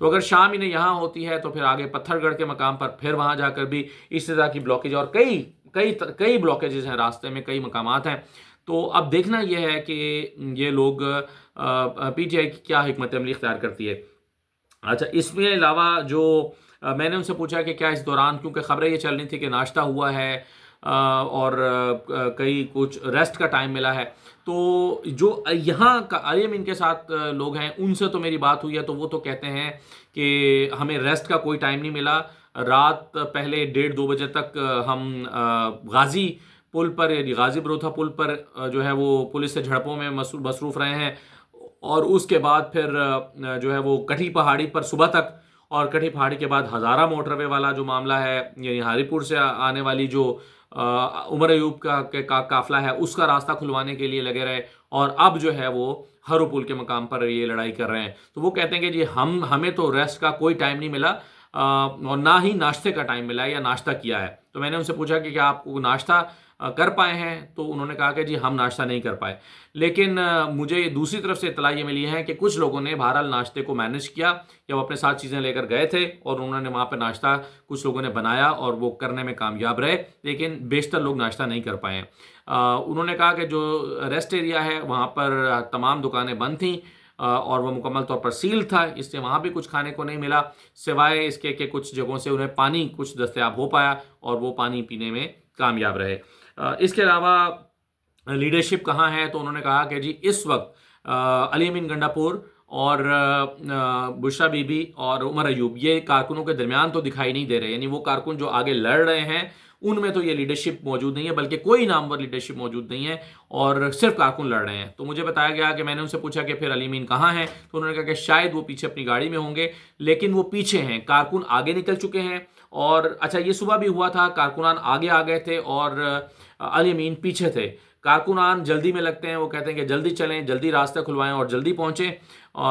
تو اگر شام انہیں یہاں ہوتی ہے تو پھر آگے پتھر گڑھ کے مقام پر پھر وہاں جا کر بھی اس طرح کی بلاکیج اور کئی بلاکیجز ہیں راستے میں، کئی مقامات ہیں. تو اب دیکھنا یہ ہے کہ یہ لوگ پی ٹی آئی کی کیا حکمت عملی اختیار کرتی ہے. اچھا، اس میں علاوہ جو میں نے ان سے پوچھا کہ کیا اس دوران، کیونکہ خبریں یہ چل رہی تھی کہ ناشتہ ہوا ہے اور کئی کچھ ریسٹ کا ٹائم ملا ہے، تو جو یہاں کا علی امین کے ساتھ لوگ ہیں ان سے تو میری بات ہوئی ہے، تو وہ تو کہتے ہیں کہ ہمیں ریسٹ کا کوئی ٹائم نہیں ملا. رات پہلے 1:30-2 بجے تک ہم غازی پل پر، یعنی غازی بروتھا پل پر جو ہے وہ پولیس سے جھڑپوں میں مصروف رہے ہیں، اور اس کے بعد پھر جو ہے وہ کٹھی پہاڑی پر صبح تک، اور کٹھی پہاڑی کے بعد ہزارہ موٹر وے والا جو معاملہ ہے، یعنی ہاری پور سے آنے والی جو عمر ایوب کا قافلہ ہے اس کا راستہ کھلوانے کے لیے لگے رہے، اور اب جو ہے وہ ہرو پل کے مقام پر یہ لڑائی کر رہے ہیں. تو وہ کہتے ہیں کہ جی ہمیں تو ریسٹ کا کوئی ٹائم نہیں ملا، اور نہ ہی ناشتے کا ٹائم ملا ہے یا ناشتہ کیا ہے. تو میں نے ان سے پوچھا کہ کیا آپ کو ناشتہ کر پائے ہیں، تو انہوں نے کہا کہ جی ہم ناشتہ نہیں کر پائے. لیکن مجھے دوسری طرف سے اطلاع یہ ملی ہے کہ کچھ لوگوں نے بہرحال ناشتے کو مینج کیا، یا وہ اپنے ساتھ چیزیں لے کر گئے تھے اور انہوں نے وہاں پہ ناشتہ کچھ لوگوں نے بنایا اور وہ کرنے میں کامیاب رہے، لیکن بیشتر لوگ ناشتہ نہیں کر پائے. انہوں نے کہا کہ جو ریسٹ ایریا ہے وہاں پر تمام دکانیں بند تھیں، اور وہ مکمل طور پر سیل تھا، اس لیے وہاں بھی کچھ کھانے کو نہیں ملا، سوائے اس کے کہ کچھ جگہوں سے انہیں پانی کچھ دستیاب ہو پایا اور وہ پانی پینے میں کامیاب رہے. اس کے علاوہ لیڈرشپ کہاں ہے، تو انہوں نے کہا کہ جی اس وقت علی امین گنڈا پور اور بشرا بی بی اور عمر ایوب یہ کارکنوں کے درمیان تو دکھائی نہیں دے رہے، یعنی وہ کارکن جو آگے لڑ رہے ہیں ان میں تو یہ لیڈرشپ موجود نہیں ہے، بلکہ کوئی نامور لیڈرشپ موجود نہیں ہے، اور صرف کارکن لڑ رہے ہیں. تو مجھے بتایا گیا کہ میں نے ان سے پوچھا کہ پھر علی امین کہاں ہیں، تو انہوں نے کہا کہ شاید وہ پیچھے اپنی گاڑی میں ہوں گے، لیکن وہ پیچھے ہیں، کارکن آگے نکل چکے ہیں. اور اچھا، یہ صبح بھی ہوا تھا، کارکنان آگے آ گئے تھے اور علی امین پیچھے تھے. کارکنان جلدی میں لگتے ہیں، وہ کہتے ہیں کہ جلدی چلیں، جلدی راستہ کھلوائیں اور جلدی پہنچیں.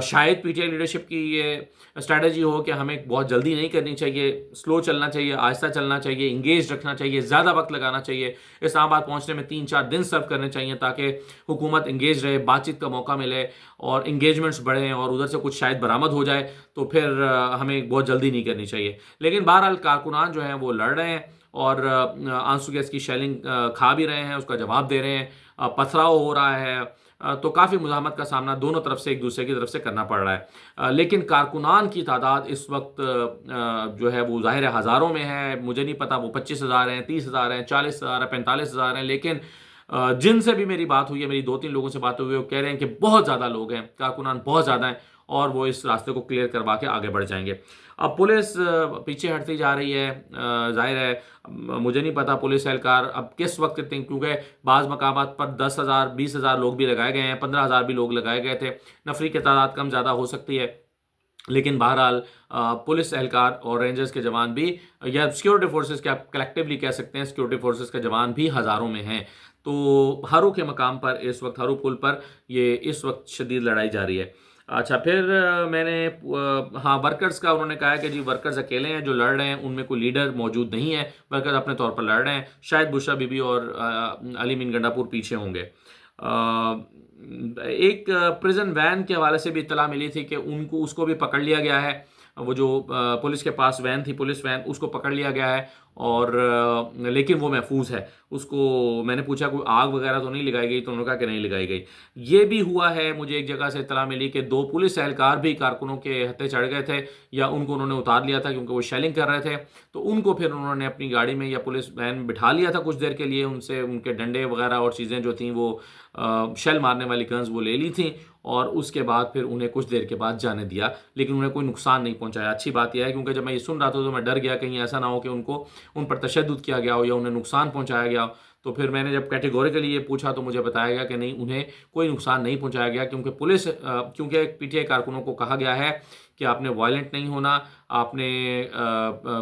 شاید پی ٹی آئی لیڈرشپ کی یہ اسٹریٹجی ہو کہ ہمیں بہت جلدی نہیں کرنی چاہیے، سلو چلنا چاہیے، آہستہ چلنا چاہیے، انگیج رکھنا چاہیے، زیادہ وقت لگانا چاہیے. اسلام آباد پہنچنے میں 3-4 دن سرو کرنے چاہیے تاکہ حکومت انگیج رہے، بات چیت کا موقع ملے اور انگیجمنٹس بڑھیں، اور ادھر سے کچھ شاید برآمد ہو جائے. تو پھر ہمیں بہت جلدی نہیں کرنی چاہیے. لیکن بہرحال کارکنان جو ہیں وہ لڑ رہے ہیں اور آنسو گیس کی شیلنگ کھا بھی رہے ہیں، اس کا جواب دے رہے ہیں، پتھراؤ ہو رہا ہے. تو کافی مزاحمت کا سامنا دونوں طرف سے، ایک دوسرے کی طرف سے کرنا پڑ رہا ہے. لیکن کارکنان کی تعداد اس وقت جو ہے وہ ظاہر ہزاروں میں ہے. مجھے نہیں پتا وہ 25,000 ہیں، 30,000 ہیں، 40,000 ہیں، 45,000 ہیں، لیکن جن سے بھی میری بات ہوئی ہے، میری 2-3 لوگوں سے بات ہوئی ہے، وہ کہہ رہے ہیں کہ بہت زیادہ لوگ ہیں، کارکنان بہت زیادہ ہیں، اور وہ اس راستے کو کلیئر کروا کے آگے بڑھ جائیں گے. اب پولیس پیچھے ہٹتی جا رہی ہے. ظاہر ہے مجھے نہیں پتا پولیس اہلکار اب کس وقت کیونکہ بعض مقامات پر 10,000 20,000 لوگ بھی لگائے گئے ہیں، 15,000 بھی لوگ لگائے گئے تھے. نفری کی تعداد کم زیادہ ہو سکتی ہے، لیکن بہرحال پولیس اہلکار اور رینجرز کے جوان بھی، یا سیکیورٹی فورسز کے آپ کلیکٹیولی کہہ سکتے ہیں، سیکیورٹی فورسز کے جوان بھی ہزاروں میں ہیں. تو ہرو کے مقام پر اس وقت، ہرو پل پر یہ اس وقت شدید لڑائی جاری ہے. اچھا، پھر میں نے ورکرز کا انہوں نے کہا کہ جی ورکرز اکیلے ہیں جو لڑ رہے ہیں، ان میں کوئی لیڈر موجود نہیں ہے، ورکرز اپنے طور پر لڑ رہے ہیں. شاید بشرا بی بی اور علی امین گنڈا پور پیچھے ہوں گے. ایک پریزن وین کے حوالے سے بھی اطلاع ملی تھی کہ اس کو بھی پکڑ لیا گیا ہے. وہ جو پولیس کے پاس وین تھی، پولیس وین، اس کو پکڑ لیا گیا ہے، اور لیکن وہ محفوظ ہے. اس کو میں نے پوچھا کوئی آگ وغیرہ تو نہیں لگائی گئی، تو انہوں نے کہا کہ نہیں لگائی گئی. یہ بھی ہوا ہے، مجھے ایک جگہ سے اطلاع ملی کہ 2 پولیس اہلکار بھی کارکنوں کے ہتھے چڑھ گئے تھے، یا ان کو انہوں نے اتار لیا تھا کیونکہ وہ شیلنگ کر رہے تھے. تو ان کو پھر انہوں نے اپنی گاڑی میں یا پولیس وین بٹھا لیا تھا کچھ دیر کے لیے، ان سے ان کے ڈنڈے وغیرہ اور چیزیں جو تھیں، وہ شیل مارنے والی گنز وہ لے لی تھیں، اور اس کے بعد پھر انہیں کچھ دیر کے بعد جانے دیا، لیکن انہیں کوئی نقصان نہیں پہنچایا. اچھی بات یہ ہے، کیونکہ جب میں یہ سن رہا تھا تو میں ڈر گیا کہیں ایسا نہ ہو کہ ان پر تشدد کیا گیا ہو یا انہیں نقصان پہنچایا گیا ہو. تو پھر میں نے جب کیٹیگوریکلی یہ پوچھا تو مجھے بتایا گیا کہ نہیں، انہیں کوئی نقصان نہیں پہنچایا گیا، کیونکہ پی ٹی آئی کارکنوں کو کہا گیا ہے کہ آپ نے وائلنٹ نہیں ہونا، آپ نے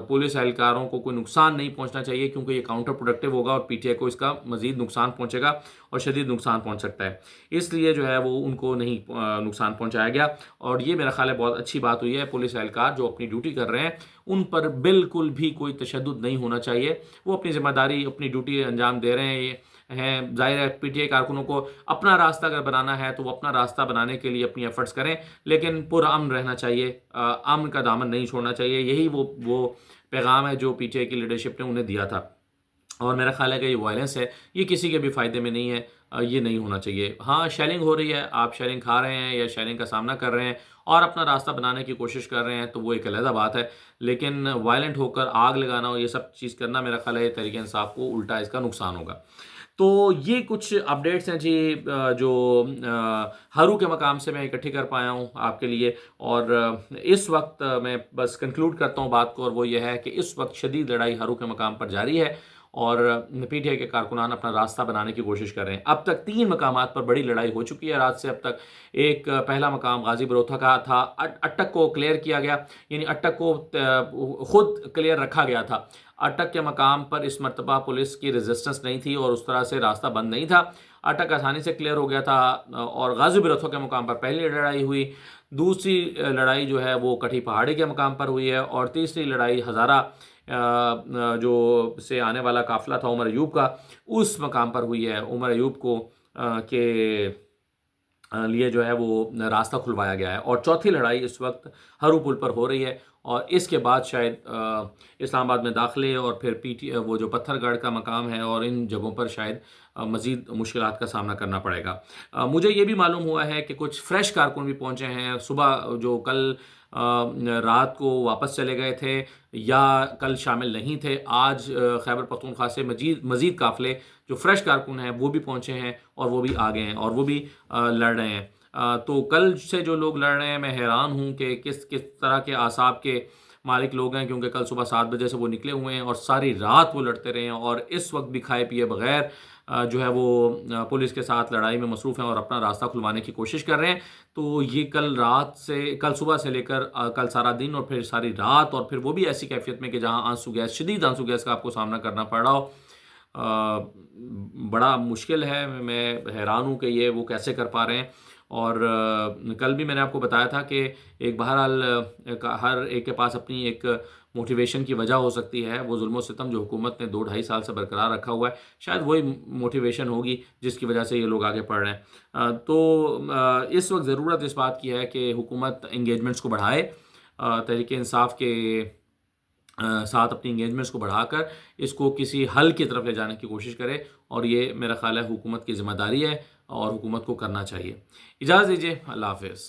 پولیس اہلکاروں کو کوئی نقصان نہیں پہنچنا چاہیے، کیونکہ یہ کاؤنٹر پروڈکٹیو ہوگا اور پی ٹی آئی کو اس کا مزید نقصان پہنچے گا اور شدید نقصان پہنچ سکتا ہے. اس لیے جو ہے وہ ان کو نہیں نقصان پہنچایا گیا. اور یہ میرا خیال ہے بہت اچھی بات ہوئی ہے. پولیس اہلکار جو اپنی ڈیوٹی کر رہے ہیں ان پر بالکل بھی کوئی تشدد نہیں ہونا چاہیے. وہ اپنی ذمہ داری، اپنی ڈیوٹی انجام دے رہے ہیں. ظاہر ہے پی ٹی آئی کارکنوں کو اپنا راستہ اگر بنانا ہے تو وہ اپنا راستہ بنانے کے لیے اپنی ایفرٹس کریں، لیکن پرامن رہنا چاہیے، امن کا دامن نہیں چھوڑنا چاہیے. یہی وہ پیغام ہے جو پی ٹی آئی کی لیڈرشپ نے انہیں دیا تھا. اور میرا خیال ہے کہ یہ وائلنس ہے یہ کسی کے بھی فائدے میں نہیں ہے، یہ نہیں ہونا چاہیے. ہاں شیلنگ ہو رہی ہے، آپ شیلنگ کھا رہے ہیں یا شیلنگ کا سامنا کر رہے ہیں اور اپنا راستہ بنانے کی کوشش کر رہے ہیں تو وہ ایک علیحدہ بات ہے، لیکن وائلنٹ ہو کر آگ لگانا اور یہ سب چیز کرنا میرا خیال ہے تحریک انصاف کو الٹا اس کا نقصان ہوگا. تو یہ کچھ اپڈیٹس ہیں جی جو ہرو کے مقام سے میں اکٹھی کر پایا ہوں آپ کے لیے. اور اس وقت میں بس کنکلوڈ کرتا ہوں بات کو، اور وہ یہ ہے کہ اس وقت شدید لڑائی ہرو کے مقام پر جاری ہے اور پی ٹی آئی کے کارکنان اپنا راستہ بنانے کی کوشش کر رہے ہیں. اب تک 3 مقامات پر بڑی لڑائی ہو چکی ہے رات سے اب تک. ایک پہلا مقام غازی بروتھا کا تھا، اٹک کو کلیئر کیا گیا، یعنی اٹک کو خود کلیئر رکھا گیا تھا. اٹک کے مقام پر اس مرتبہ پولیس کی ریزسٹنس نہیں تھی اور اس طرح سے راستہ بند نہیں تھا. اٹک آسانی سے کلیئر ہو گیا تھا. اور غازی بروتھا کے مقام پر پہلی لڑائی ہوئی. دوسری لڑائی جو ہے وہ کٹھی پہاڑی کے مقام پر ہوئی ہے. اور تیسری لڑائی ہزارہ جو سے آنے والا قافلہ تھا عمر ایوب کا، اس مقام پر ہوئی ہے. عمر ایوب کو کے لیے جو ہے وہ راستہ کھلوایا گیا ہے. اور چوتھی لڑائی اس وقت ہرو پل پر ہو رہی ہے اور اس کے بعد شاید اسلام آباد میں داخلے اور پھر وہ جو پتھر گڑھ کا مقام ہے اور ان جگہوں پر شاید مزید مشکلات کا سامنا کرنا پڑے گا. مجھے یہ بھی معلوم ہوا ہے کہ کچھ فریش کارکن بھی پہنچے ہیں. صبح جو کل رات کو واپس چلے گئے تھے یا کل شامل نہیں تھے، آج خیبر پختونخوا سے مزید قافلے جو فریش کارکن ہیں وہ بھی پہنچے ہیں اور وہ بھی آگے ہیں اور وہ بھی لڑ رہے ہیں. تو کل سے جو لوگ لڑ رہے ہیں میں حیران ہوں کہ کس طرح کے اعصاب کے مالک لوگ ہیں، کیونکہ کل صبح 7 بجے سے وہ نکلے ہوئے ہیں اور ساری رات وہ لڑتے رہے ہیں اور اس وقت بھی کھائے پیے بغیر جو ہے وہ پولیس کے ساتھ لڑائی میں مصروف ہیں اور اپنا راستہ کھلوانے کی کوشش کر رہے ہیں. تو یہ کل صبح سے لے کر کل سارا دن اور پھر ساری رات، اور پھر وہ بھی ایسی کیفیت میں کہ جہاں شدید آنسو گیس کا آپ کو سامنا کرنا پڑ رہا ہو. بڑا مشکل ہے. میں حیران ہوں کہ یہ وہ کیسے کر پا رہے ہیں. اور کل بھی میں نے آپ کو بتایا تھا کہ ایک بہرحال ہر ایک کے پاس اپنی ایک موٹیویشن کی وجہ ہو سکتی ہے. وہ ظلم و ستم جو حکومت نے 2-2.5 سال سے برقرار رکھا ہوا ہے، شاید وہی موٹیویشن ہوگی جس کی وجہ سے یہ لوگ آگے پڑھ رہے ہیں. تو اس وقت ضرورت اس بات کی ہے کہ حکومت انگیجمنٹس کو بڑھائے، تحریک انصاف کے ساتھ اپنی انگیجمنٹس کو بڑھا کر اس کو کسی حل کی طرف لے جانے کی کوشش کرے. اور یہ میرا خیال ہے حکومت کی ذمہ داری ہے اور حکومت کو کرنا چاہیے. اجازت دیجیے، اللہ حافظ.